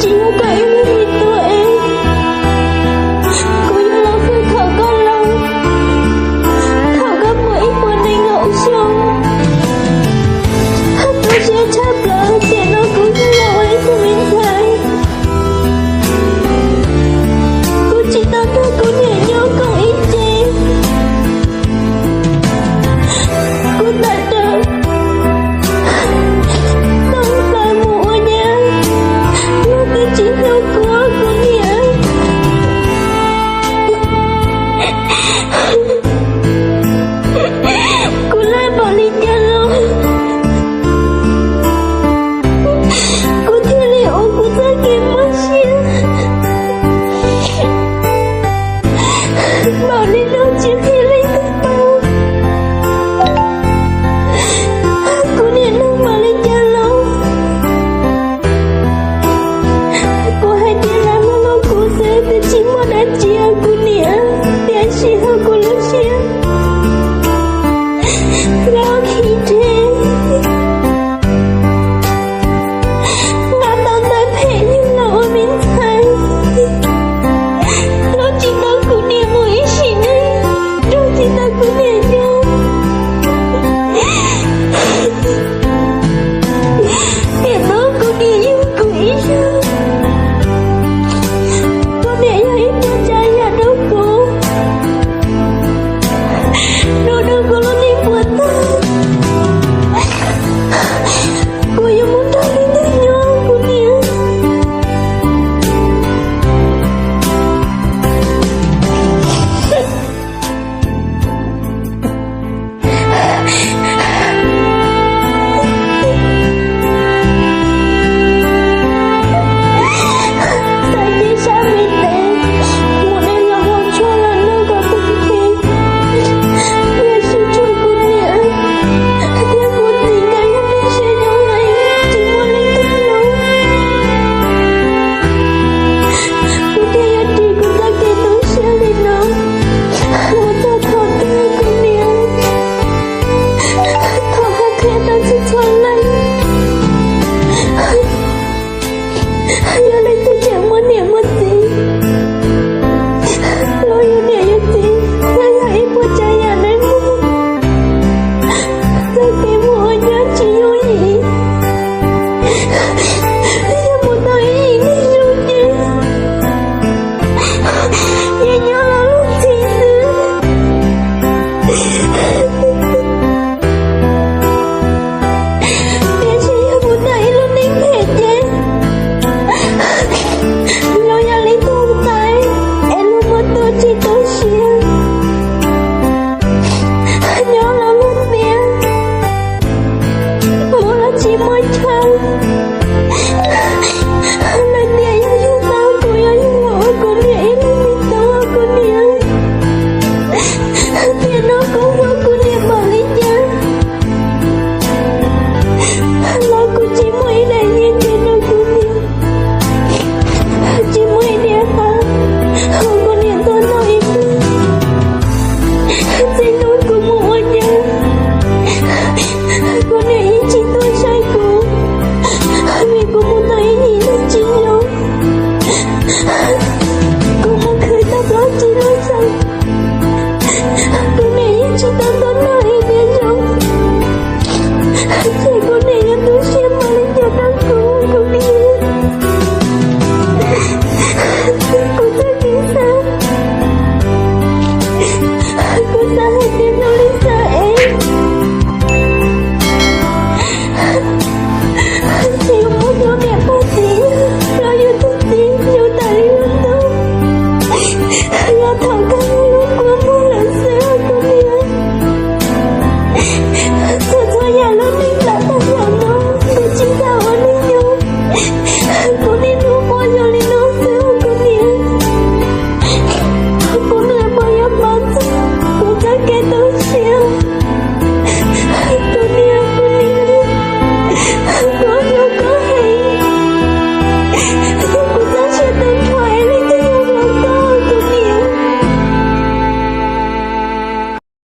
chỉ có cậu yêu vì tụi em. Cô yêu là phải thở có lâu, thở có mỗi một ngày ngậu xong. Tôi sẽ chấp lời để nó cũng như lâu ấy của mình thấy. Cô chỉ tao thôi cô nhẹ nhõm còn ít chê. Cô đã được không phải mua nha. Nó cứ chỉ theo cô nhẹ. Cô lại bỏ đi cha luôn. Cô theo liệu cô ra kìm mất xíu. Bảo đi đâu chỉ khi lấy thức bao. Cô điện đâu mà lên cha lâu. Cô hay đi làm nó lâu cô sẽ để chỉ một anh chị cô nè. Để anh chị hơn cô lớn xíu. Lâu khi thế ngã tao tới phê nhưng lâu ở bên thay. Lâu chỉ tao cô nè mỗi ý chị này. Lâu chỉ tao cô nè nhau. Để đó cô nè yêu cô ý sao. Cô nè yêu ít cho trai nhà đâu cô. Đâu cô luôn đi buồn tao. Cô yêu muốn tao đi tới nhau cô nè. Tại vì sao vì thế một đêm là một cho lần đâu có từng khi. Vì sự cho cô nè. Theo cô tình cảm nhất định sẽ nhau này. Chỉ muốn lên tới lâu. Cô theo giá trị của ta kể tôi sẽ lên đâu. Một ta thọ tư cô nè. Thọ hát thế ta sẽ cho lên. Giờ lên tôi chẳng muốn niệm một gì. Lo yêu niệm yêu gì. Ra ra em một trái nhà này mua. Ra kê mua nhớ chỉ yêu gì. Ra một đời ý đi rồi chứ. Nhẹ nhõm là lúc thì xưa. Để chỉ yêu một đời luôn đến hết chứ. Lo nhà lấy tôi tay. Em luôn một tôi chỉ tôi xưa. Nhớ là lúc biết. Một là chỉ mới chân.